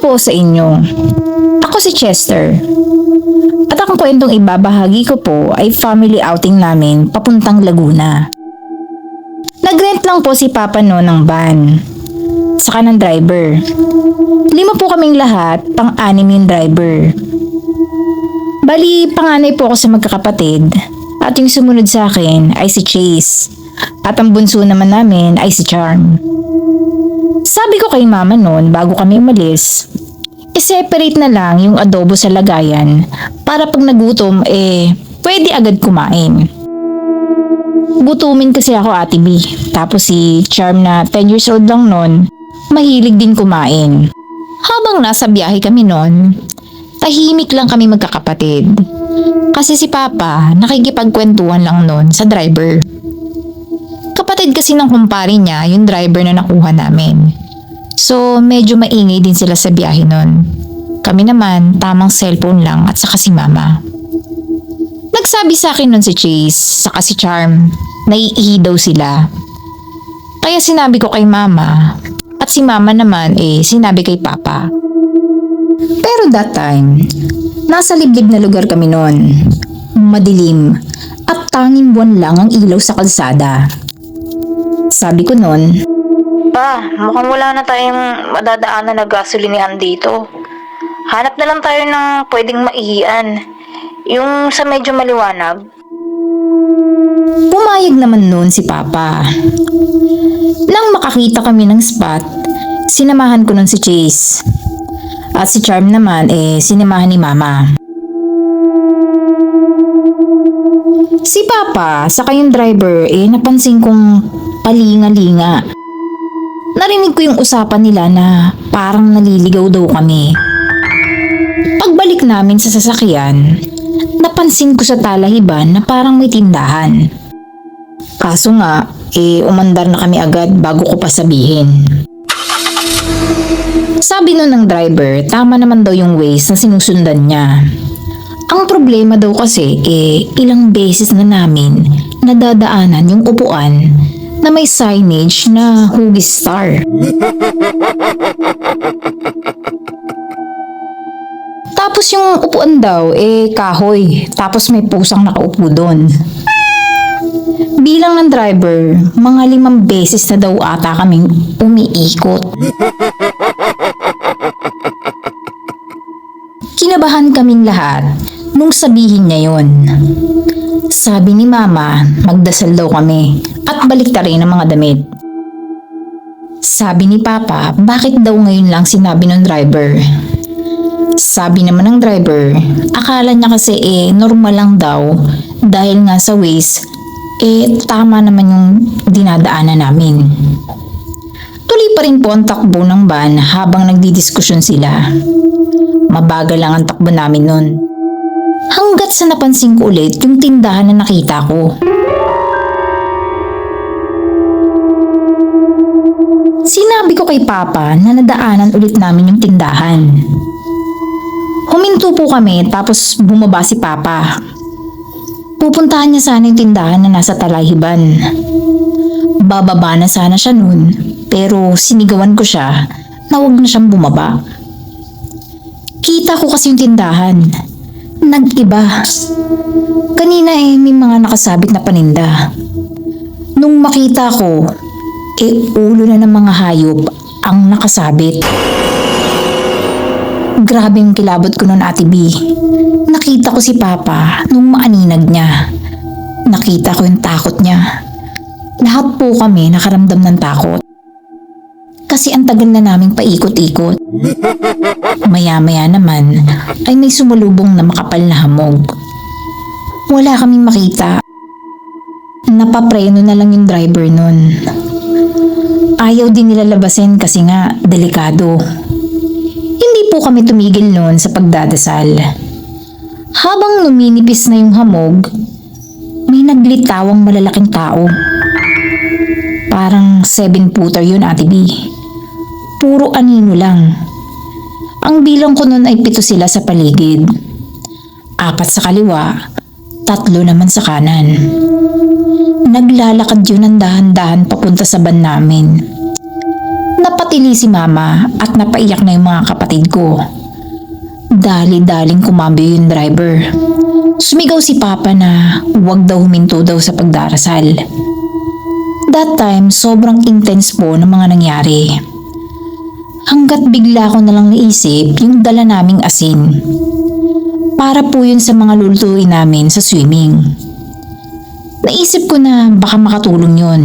po sa inyo. Ako si Chester. At ang kwentong ibabahagi ko po ay family outing namin papuntang Laguna. Nag-rent lang po si Papa noon ng van. Saka ng driver. 5 po kaming lahat, pang-anim yung driver. Bali, panganay po ako sa magkakapatid at yung sumunod sa akin ay si Chase at ang bunso naman namin ay si Charm. Sabi ko kay mama noon bago kami umalis, i-separate na lang yung adobo sa lagayan para pag nagutom pwede agad kumain. Gutumin kasi ako, Ate B. Tapos si Charm na 10 years old lang noon, mahilig din kumain. Habang nasa biyahe kami noon, tahimik lang kami magkakapatid. Kasi si Papa nakikipagkwentuhan lang noon sa driver. Kapatid kasi ng kumpare niya yung driver na nakuha namin. So medyo maingay din sila sa biyahe noon. Kami naman tamang cellphone lang at saka si Mama. Nagsabi sa akin noon si Chase saka si Charm na iihi daw sila. Kaya sinabi ko kay Mama at si Mama naman sinabi kay Papa. Pero that time, nasa liblib na lugar kami noon. Madilim at tanging buwan lang ang ilaw sa kalsada. Sabi ko noon, Pa, mukhang wala na tayong madadaanan na gasolinihan dito. Hanap na lang tayo ng pwedeng maihian. Yung sa medyo maliwanag. pumayag naman noon si Papa. Nang makakita kami ng spot, sinamahan ko noon si Chase. At si Charm naman sinamahan ni Mama. Si Papa, saka yung driver, napansin kong palinga-linga. Narinig ko yung usapan nila na parang naliligaw daw kami. Pagbalik namin sa sasakyan, napansin ko sa talahiban na parang may tindahan. Kaso nga, umandar na kami agad bago ko pa sabihin. Sabi nun ng driver, tama naman daw yung ways na sinusundan niya. Ang problema daw kasi, ilang beses na namin nadadaanan yung upuan na may signage na Hugis Star. Tapos yung upuan daw, kahoy. Tapos may pusang nakaupo doon. Bilang ng driver, mga 5 beses na daw ata kaming umiikot. Kinabahan kaming lahat nung sabihin niya yon. Sabi ni Mama, magdasal daw kami at baliktarin ang mga damit. Sabi ni Papa, bakit daw ngayon lang sinabi ng driver? Sabi naman ng driver, akala niya kasi normal lang daw dahil nga sa ways, tama naman yung dinadaanan namin. Tuloy pa rin po ang takbo ng van habang nagdidiskusyon sila. Mabagal lang ang takbo namin nun. Hanggat sa napansin ko ulit yung tindahan na nakita ko. Sinabi ko kay Papa na nadaanan ulit namin yung tindahan. Huminto po kami tapos bumaba si Papa. Pupuntahan niya sana yung tindahan na nasa Talahiban. Bababa na sana siya nun, pero sinigawan ko siya na huwag na siyang bumaba. Kita ko kasi yung tindahan. Nag-iba. Kanina may mga nakasabit na paninda. Nung makita ko, ulo na ng mga hayop ang nakasabit. Grabe yung kilabot ko nun, Ate B. Nakita ko si Papa nung maaninag niya. Nakita ko yung takot niya. Lahat po kami nakaramdam ng takot. Kasi ang tagal na naming paikot-ikot. Maya-maya naman ay may sumulubong na makapal na hamog. Wala kaming makita. Napapreno na lang yung driver nun. Ayaw din nila labasin kasi nga delikado. Hindi po kami tumigil noon sa pagdadasal. Habang numinipis na yung hamog, may naglitawang malalaking tao. Parang 7-footer yun, Ate B. Puro anino lang. Ang bilang ko noon ay 7 sila sa paligid. 4 sa kaliwa, 3 naman sa kanan. Naglalakad yun ng dahan-dahan papunta sa van namin. Napatili si mama at napaiyak na yung mga kapatid ko. Dali-daling kumambyo yung driver. Sumigaw si papa na huwag daw huminto daw sa pagdarasal. That time, sobrang intense po ng mga nangyari. Hanggat bigla ko nalang naisip yung dala naming asin. Para po yun sa mga lulutuin namin sa swimming. Naisip ko na baka makatulong yun.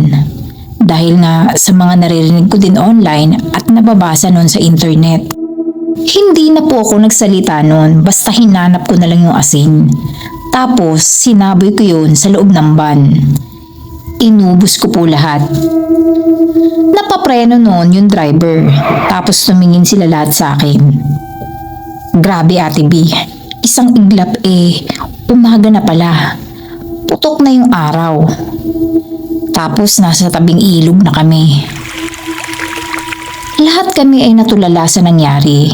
Dahil nga sa mga naririnig ko din online at nababasa nun sa internet. Hindi na po ako nagsalita nun, basta hinanap ko na lang yung asin. Tapos sinaboy ko yun sa loob ng van. Inubos ko po lahat. Napapreno noon yung driver, tapos tumingin sila lahat sa akin. Grabe Ate B, isang iglap umaga na pala. Putok na yung araw. Tapos nasa tabing ilog na kami. Lahat kami ay natulala sa nangyari.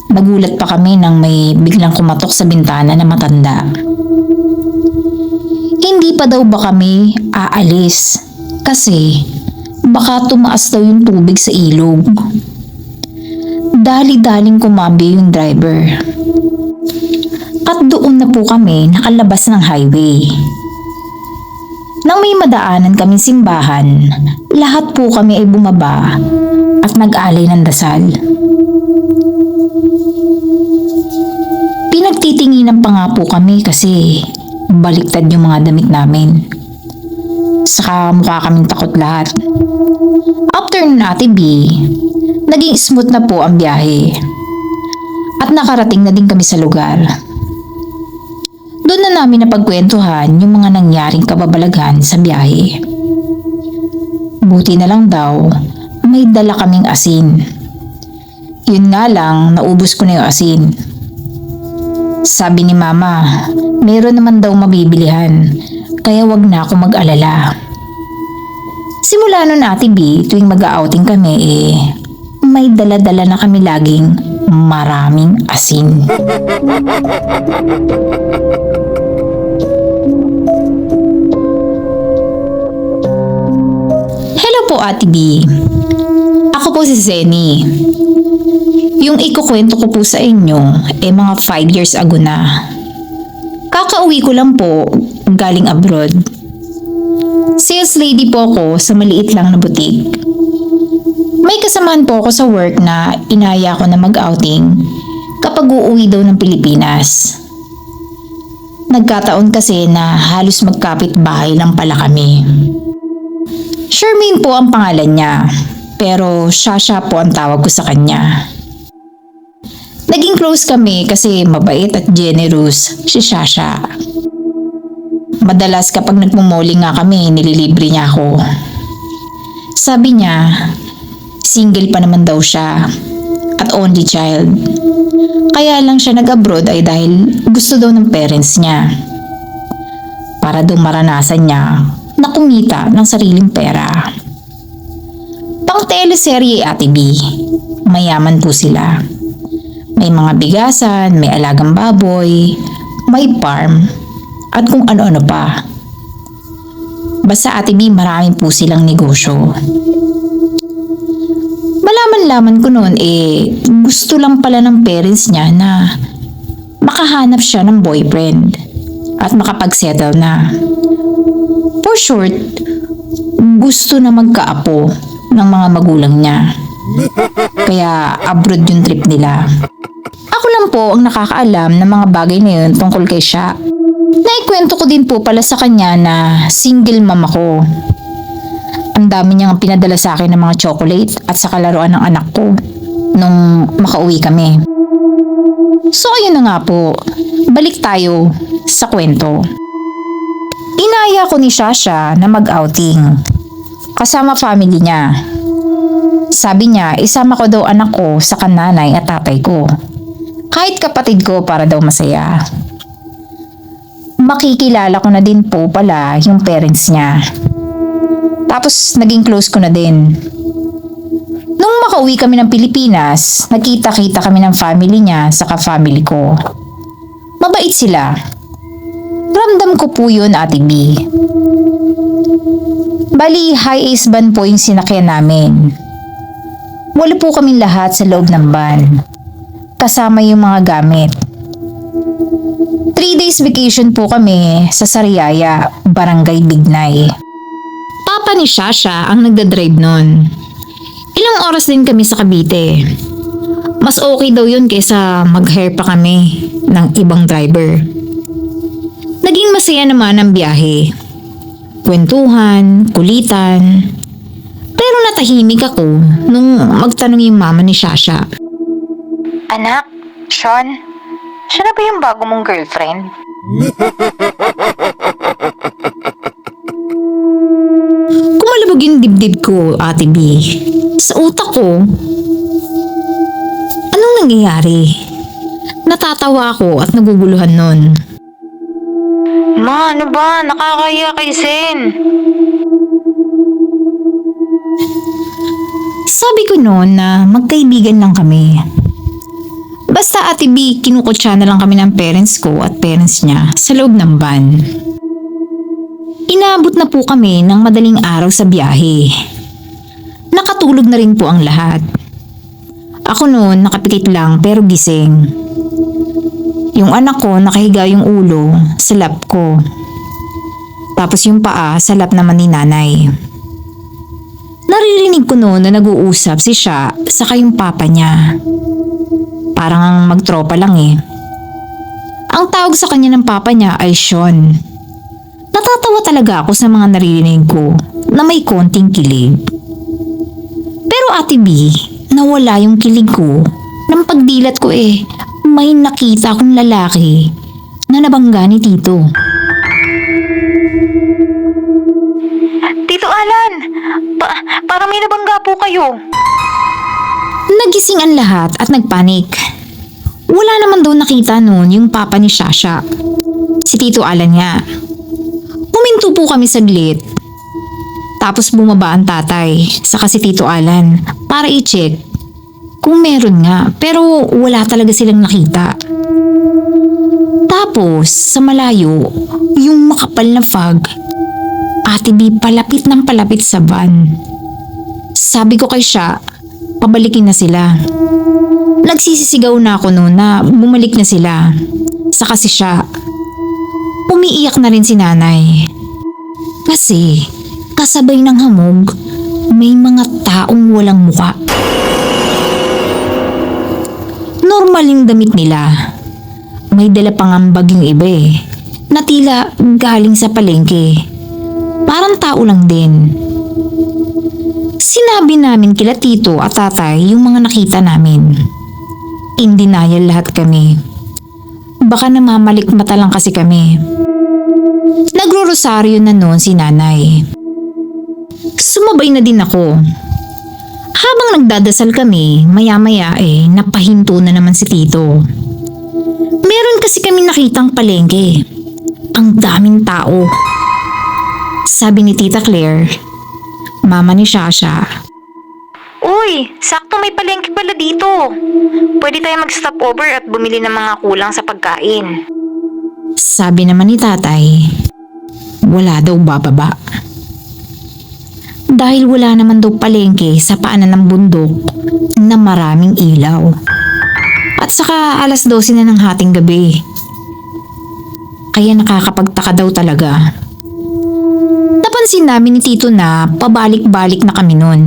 Nagulat pa kami nang may biglang kumatok sa bintana na matanda. Hindi pa daw ba kami aalis kasi baka tumaas daw yung tubig sa ilog. Dali-daling kumambi yung driver. At doon na po kami nakalabas ng highway. Nang may madaanan kaming simbahan, lahat po kami ay bumaba at nag-alay ng dasal. Pinagtitinginan pa nga po kami kasi baliktad yung mga damit namin. Saka mukha kaming takot lahat. After nun Ate B, naging smooth na po ang biyahe. At nakarating na din kami sa lugar. Doon na namin napagkwentuhan yung mga nangyaring kababalaghan sa biyahe. Buti na lang daw, may dala kaming asin. Yun nga lang, naubos ko na yung asin. Sabi ni Mama, meron naman daw mabibilihan, kaya wag na ako mag-alala. Simula nun Ate B, tuwing mag-outing kami may dala-dala na kami laging maraming asin. Hello po Ate B. Ako po si Zenny. Yung ikukwento ko po sa inyo mga 5 years ago na. Kakauwi ko lang po galing abroad. Sales lady po ako sa maliit lang na butik. May kasamahan po ako sa work na inaya ko na mag-outing kapag uuwi daw ng Pilipinas. Nagkataon kasi na halos magkapit bahay lang pala kami. Shermaine po ang pangalan niya, pero Shasha po ang tawag ko sa kanya. Naging close kami kasi mabait at generous si Shasha. Madalas kapag nagmumoli nga kami, nililibre niya ako. Sabi niya, single pa naman daw siya at only child. Kaya lang siya nag-abroad ay dahil gusto daw ng parents niya. Para daw maranasan niya na kumita ng sariling pera. Pang teleserye Ate B, mayaman po sila. May mga bigasan, may alagang baboy, may farm, at kung ano-ano pa. Basta Ate B, marami po silang negosyo. Malaman-laman ko noon gusto lang pala ng parents niya na makahanap siya ng boyfriend at makapag-settle na. For short, gusto na magkaapo ng mga magulang niya. Kaya abroad yung trip nila. Ako lang po ang nakakaalam ng mga bagay na yun tungkol kay Sha. Naikwento ko din po pala sa kanya na single mom ako. Ang dami niyang pinadala sa akin ng mga chocolate at sa kalaruan ng anak ko nung makauwi kami. So ayun na nga po, balik tayo sa kwento. Inaya ko ni Shasha na mag-outing kasama family niya. Sabi niya, isama ko daw anak ko sa kananay at tatay ko. Kahit kapatid ko para daw masaya. Makikilala ko na din po pala yung parents niya. Tapos naging close ko na din. Nung makauwi kami ng Pilipinas, nagkita-kita kami ng family niya saka family ko. Mabait sila. Ramdam ko po yun Ate B. Bali, high ace van po yung sinakyan namin. Wala po kaming lahat sa loob ng van. Kasama yung mga gamit. 3 days vacation po kami sa Sariaya, Barangay Bignay. Papa ni Shasha ang nagdadrive nun. Ilang oras din kami sa Cavite. Mas okay daw yun kaysa mag-hire pa kami ng ibang driver. Naging masaya naman ang biyahe. Kwentuhan, kulitan. Pero natahimik ako nung magtanong yung mama ni Shasha. Anak, Sean, siya na ba yung bago mong girlfriend? Kumalabog yung dibdib ko, Ate B. Sa utak ko, anong nangyayari? Natatawa ako at naguguluhan nun. Ma, ano ba? Nakakaya kay Zen. Sabi ko noon na magkaibigan lang kami. Basta Ate B, kinukutsa na lang kami ng parents ko at parents niya sa loob ng van. Inaabot na po kami ng madaling araw sa biyahe. Nakatulog na rin po ang lahat. Ako noon nakapikit lang pero gising. Yung anak ko nakahiga yung ulo sa lap ko. Tapos yung paa sa lap naman ni nanay. Naririnig ko noon na nag-uusap si siya saka yung papa niya. Parang ang magtropa lang eh. Ang tawag sa kanya ng papa niya ay Sean. Natatawa talaga ako sa mga naririnig ko na may konting kilig. Pero Ate B, nawala yung kilig ko nang pagdilat ko may nakita akong lalaki na nabangga ni Tito. Tito Alan, parang may nabangga po kayo. Nagising ang lahat at nagpanik. Wala naman daw nakita noon yung papa ni Shasha. Si Tito Alan nga. Huminto po kami saglit. Tapos bumaba ang tatay, saka si Tito Alan para i-check kung meron nga, pero wala talaga silang nakita. Tapos sa malayo, yung makapal na fog, Ate B palapit ng palapit sa van. Sabi ko kay siya, pabalikin na sila. Nagsisisigaw na ako noon na bumalik na sila. Saka si siya, umiiyak na rin si nanay. Kasi kasabay ng hamog, may mga taong walang muka. Normal yung damit nila. May dala pang ambag yung iba na tila galing sa palengke. Parang tao lang din. Sinabi namin kila tito at tatay yung mga nakita namin. In denial lahat kami. Baka namamalik mata lang kasi kami. Nagro-rosaryo na noon si nanay. Sumabay na din ako. Habang nagdadasal kami, maya-maya napahinto na naman si tito. Meron kasi kami nakitang palengke. Ang daming tao. Sabi ni Tita Claire, mama ni Shasha. Uy, sakto may palengke pala dito. Pwede tayo mag-stop over at bumili ng mga kulang sa pagkain. Sabi naman ni tatay, wala daw bababa. Dahil wala naman daw palengke sa paanan ng bundok na maraming ilaw. At saka 12:00 na ng hating gabi. Kaya nakakapagtaka daw talaga. Napansin namin ni Tito na pabalik-balik na kami nun.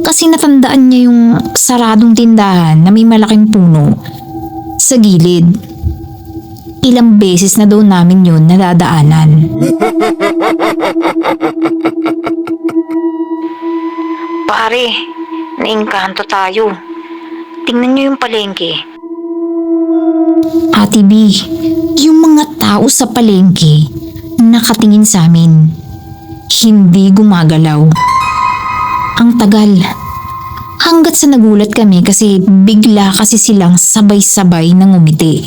Kasi natandaan niya yung saradong tindahan na may malaking puno sa gilid. Ilang beses na daw namin yun nadadaanan. Pare, naingkanto tayo. Tingnan niyo yung palengke. Ate B, yung mga tao sa palengke nakatingin sa amin. Hindi gumagalaw. Ang tagal. Hanggat sa nagulat kami kasi bigla kasi silang sabay-sabay nang umiti.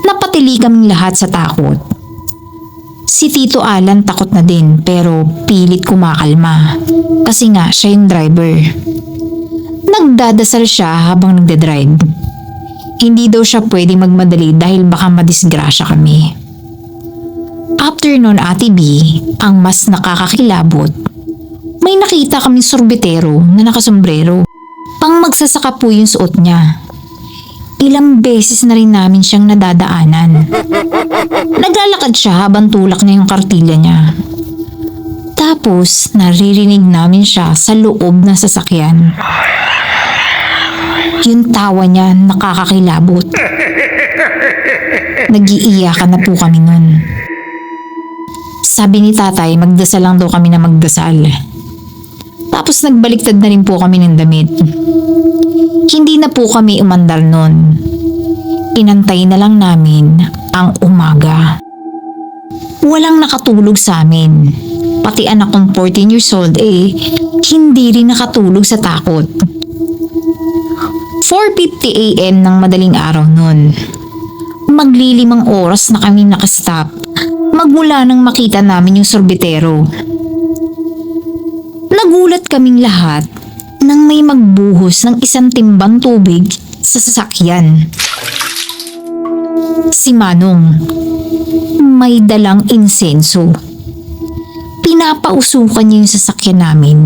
Napatili kaming lahat sa takot. Si Tito Alan takot na din pero pilit kumakalma kasi nga siya yung driver. Nagdadasal siya habang nagdadrive. Hindi daw siya pwede magmadali dahil baka madisgrasya kami. After nun Ate B, ang mas nakakakilabot, may nakita kaming sorbetero na nakasombrero. Pang magsasaka po yung suot niya. Ilang beses na rin namin siyang nadadaanan. Naglalakad siya habang tulak niya yung kartilya niya. Tapos naririnig namin siya sa loob ng sasakyan. Yung tawa niya nakakakilabot. Nag-iiyakan na po kami nun. Sabi ni tatay, magdasal lang daw kami na magdasal. Tapos nagbaliktad na rin po kami ng damit. Hindi na po kami umandar nun. Inantay na lang namin ang umaga. Walang nakatulog sa amin. Pati anak kong 14 years old hindi rin nakatulog sa takot. 4:50 AM ng madaling araw nun. Maglilimang oras na kami nakastop magmula nang makita namin yung sorbetero. Nagulat kaming lahat nang may magbuhos ng isang timbang tubig sa sasakyan. Si Manong may dalang insenso. Pinapausukan niya yung sasakyan namin.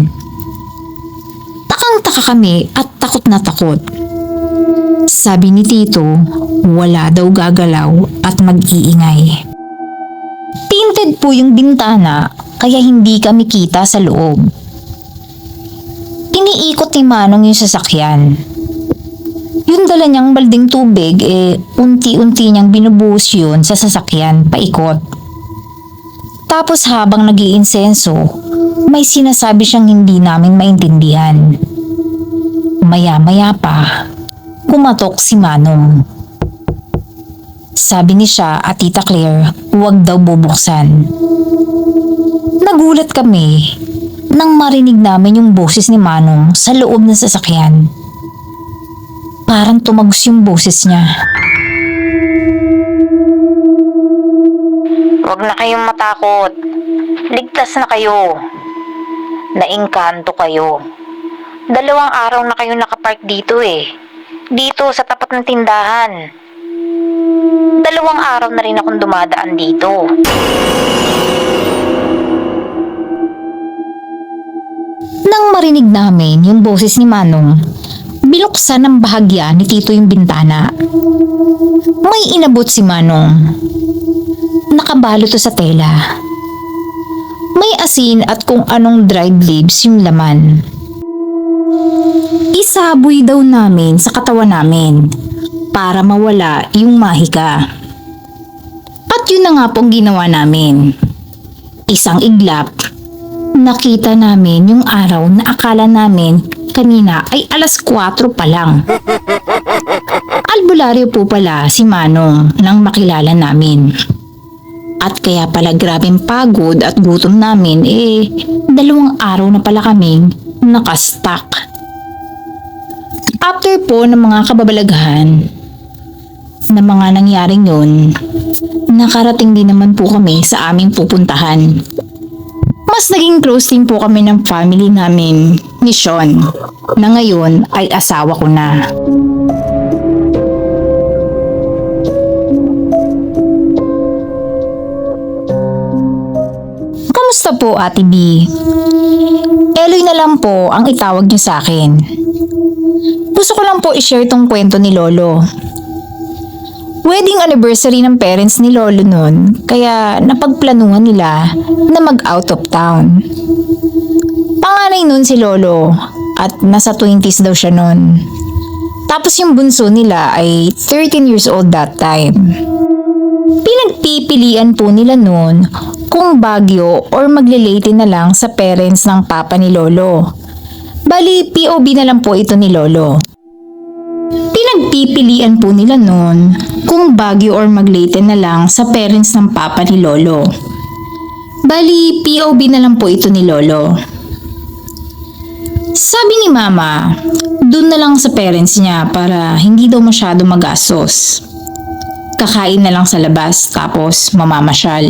Takang-taka kami at takot na takot. Sabi ni Tito, wala daw gagalaw at mag-iingay. Tinted po yung bintana kaya hindi kami kita sa loob. Iniikot ni Manong yung sasakyan. Yung dala niyang balding tubig unti-unti niyang binubuhos yun sa sasakyan paikot. Tapos habang nag-iinsenso, may sinasabi siyang hindi namin maintindihan. Maya-maya pa, kumatok si Manong. Sabi ni siya at Tita Claire, huwag daw bubuksan. Nagulat kami nang marinig namin yung boses ni Manong sa loob ng sasakyan. Parang tumagos yung boses niya. Huwag na kayong matakot. Ligtas na kayo. Naengkanto kayo. 2 araw na kayo nakapark dito Dito sa tapat ng tindahan. 2 araw na rin akong dumadaan dito. Nang marinig namin yung boses ni Manong, binuksan ng bahagya ni Tito yung bintana. May inabot si Manong. Nakabalot to sa tela. May asin at kung anong dried leaves yung laman. Isaboy daw namin sa katawan namin para mawala yung mahika. At yun na nga pong ginawa namin. Isang iglap, nakita namin yung araw na akala namin kanina ay 4:00 pa lang. Albularyo po pala si Manong nang makilala namin. At kaya pala grabeng pagod at gutom namin 2 araw na pala kaming nakastuck. After po ng mga kababalaghan na mga nangyaring yun, nakarating din naman po kami sa aming pupuntahan. Mas naging close din po kami ng family namin ni Sean na ngayon ay asawa ko na. Kamusta po Ate B? Eloy na lang po ang itawag niyo sa akin. Gusto ko lang po i-share tong kwento ni Lolo. Wedding anniversary ng parents ni Lolo nun, kaya napagplanuhan nila na mag-out of town. Panganay nun si Lolo at nasa 20s daw siya nun. Tapos yung bunso nila ay 13 years old that time. Pinagpipilian po nila nun kung Baguio or maglilate na lang sa parents ng papa ni Lolo. Bali, POB na lang po ito ni Lolo. Pinagpipilian po nila nun kung Baguio or maglate na lang sa parents ng papa ni Lolo. Bali, POB na lang po ito ni Lolo. Sabi ni Mama, dun na lang sa parents niya para hindi daw masyado magastos. Kakain na lang sa labas tapos mamamasyal.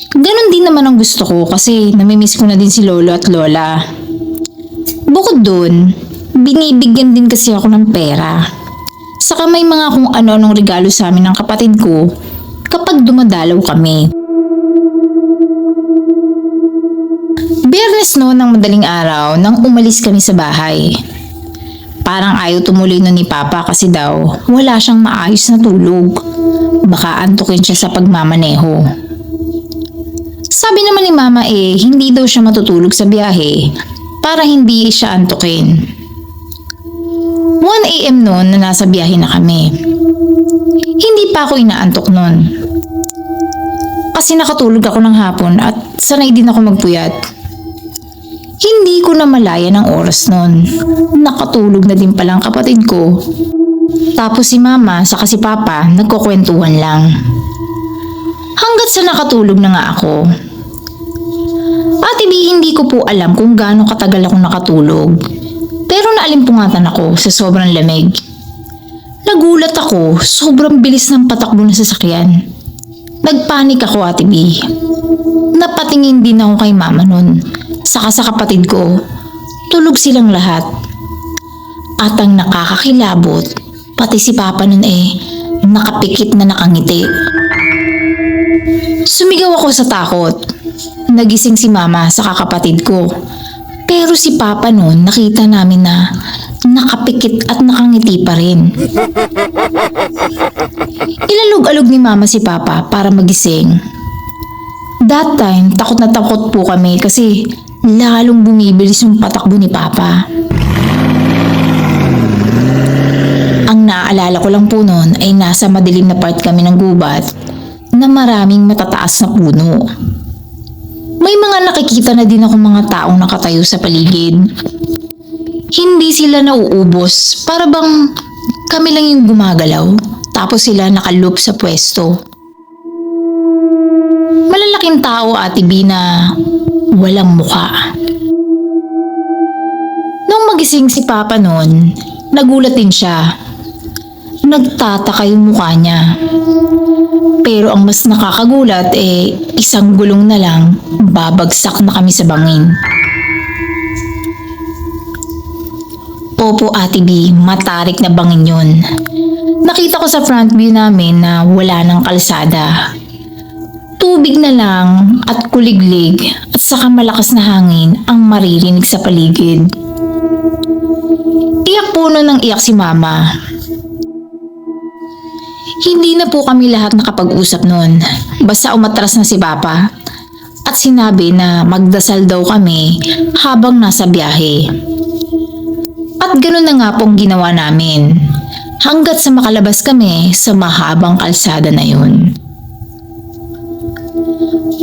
Ganon din naman ang gusto ko kasi namimiss ko na din si Lolo at Lola. Bukod dun, binibigyan din kasi ako ng pera. Saka may mga kung ano-anong regalo sa amin ng kapatid ko kapag dumadalaw kami. Biyernes noon ng madaling araw nang umalis kami sa bahay. Parang ayaw tumuloy nun ni Papa kasi daw wala siyang maayos na tulog. Baka antukin siya sa pagmamaneho. Sabi naman ni Mama hindi daw siya matutulog sa biyahe para hindi siya antukin. 1 AM noon na nasa biyahe na kami. Hindi pa ako inaantok noon. Kasi nakatulog ako ng hapon at sanay din ako magpuyat. Hindi ko na malaya ng oras noon. Nakatulog na din palang kapatid ko. Tapos si Mama saka si Papa nagkukwentuhan lang. Hanggat sa nakatulog na nga ako. Ate B, hindi ko po alam kung gaano katagal ako nakatulog. Pero naalimpungatan ako sa sobrang lamig. Nagulat ako, sobrang bilis ng patakbo ng sasakyan. Nagpanik ako, Ate B. Napatingin din ako kay Mama nun. Saka sa kapatid ko, tulog silang lahat. At ang nakakakilabot, pati si Papa nun nakapikit na nakangiti. Sumigaw ako sa takot. Nagising si Mama sa kapatid ko. Pero si Papa nun nakita namin na nakapikit at nakangiti pa rin. Ilalog-alog ni Mama si Papa para magising. That time, takot na takot po kami kasi lalong bumibilis yung patakbo ni Papa. Ang naaalala ko lang po noon ay nasa madilim na part kami ng gubat na maraming matataas na puno. May mga nakikita na din ako mga taong nakatayo sa paligid. Hindi sila nauubos, para bang kami lang yung gumagalaw, tapos sila nakaloop sa pwesto. Malalaking tao, Ate B, na walang mukha. Nung magising si Papa noon, nagulat din siya. Nagtataka yung mukha niya. Pero ang mas nakakagulat isang gulong na lang, babagsak na kami sa bangin. Opo, Ate B, matarik na bangin yun. Nakita ko sa front view namin na wala ng kalsada. Tubig na lang at kuliglig at saka malakas na hangin ang maririnig sa paligid. Iyak po nun ng iyak si Mama. Hindi na po kami lahat nakapag-usap noon. Basta umatras na si Papa at sinabi na magdasal daw kami habang nasa biyahe. At ganoon na nga pong ginawa namin hanggat sa makalabas kami sa mahabang kalsada na yun.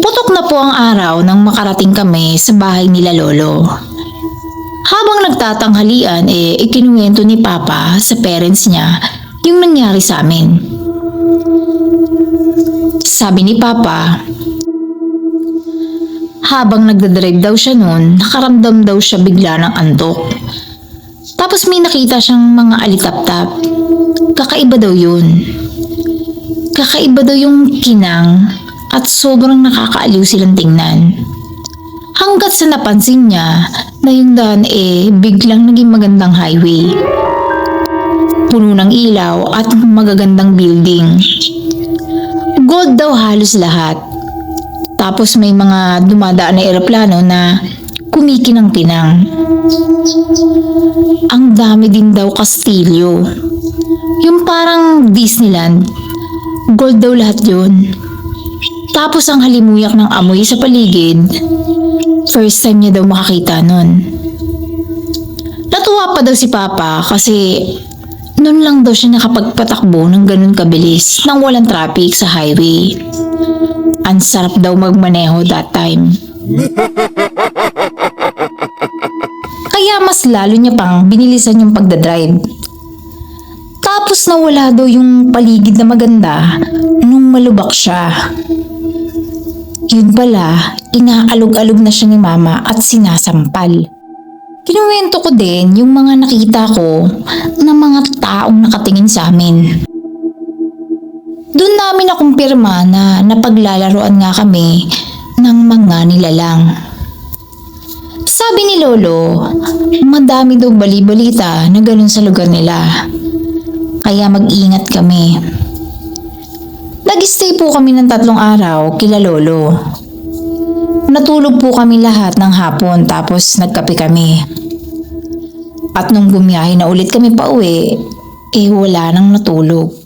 Putok na po ang araw nang makarating kami sa bahay nila Lolo. Habang nagtatanghalian ikinuwento ni Papa sa parents niya yung nangyari sa amin. Sabi ni Papa, habang nagdadrive daw siya noon, nakaramdam daw siya bigla ng antok. Tapos may nakita siyang mga alitap-tap. Kakaiba daw yun. Kakaiba daw yung kinang at sobrang nakakaaliw silang tingnan. Hanggat sa napansin niya na yung daan biglang naging magandang highway. Puno ng ilaw at magagandang building. Gold daw halos lahat. Tapos may mga dumadaan na eroplano na kumikinang-kinang. Ang dami din daw kastilyo. Yung parang Disneyland. Gold daw lahat yun. Tapos ang halimuyak ng amoy sa paligid. First time niya daw makakita nun. Natuwa pa daw si Papa kasi noon lang daw siya nakapagpatakbo ng ganun kabilis nang walang traffic sa highway. Ang sarap daw magmaneho that time. Kaya mas lalo niya pang binilisan yung pagdadrive. Tapos nawala daw yung paligid na maganda nung malubak siya. Yun pala, inaalog-alog na siya ni Mama at sinasampal. Kinuwento ko din yung mga nakita ko na mga taong nakatingin sa amin. Doon namin nakumpirma na napaglalaroan nga kami ng mga nilalang. Sabi ni Lolo, madami daw bali-balita na ganun sa lugar nila. Kaya mag-ingat kami. Nag-stay po kami ng 3 araw kila Lolo. Natulog po kami lahat ng hapon tapos nagkape kami. At nung bumiyahe na ulit kami pa uwi, wala nang natulog.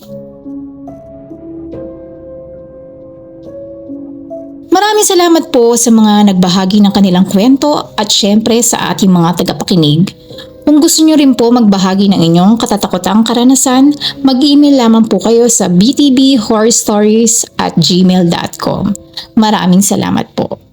Maraming salamat po sa mga nagbahagi ng kanilang kwento at syempre sa ating mga tagapakinig. Kung gusto nyo rin po magbahagi ng inyong katatakotang karanasan, mag-email lamang po kayo sa btbhorrorstories@gmail.com. Maraming salamat po.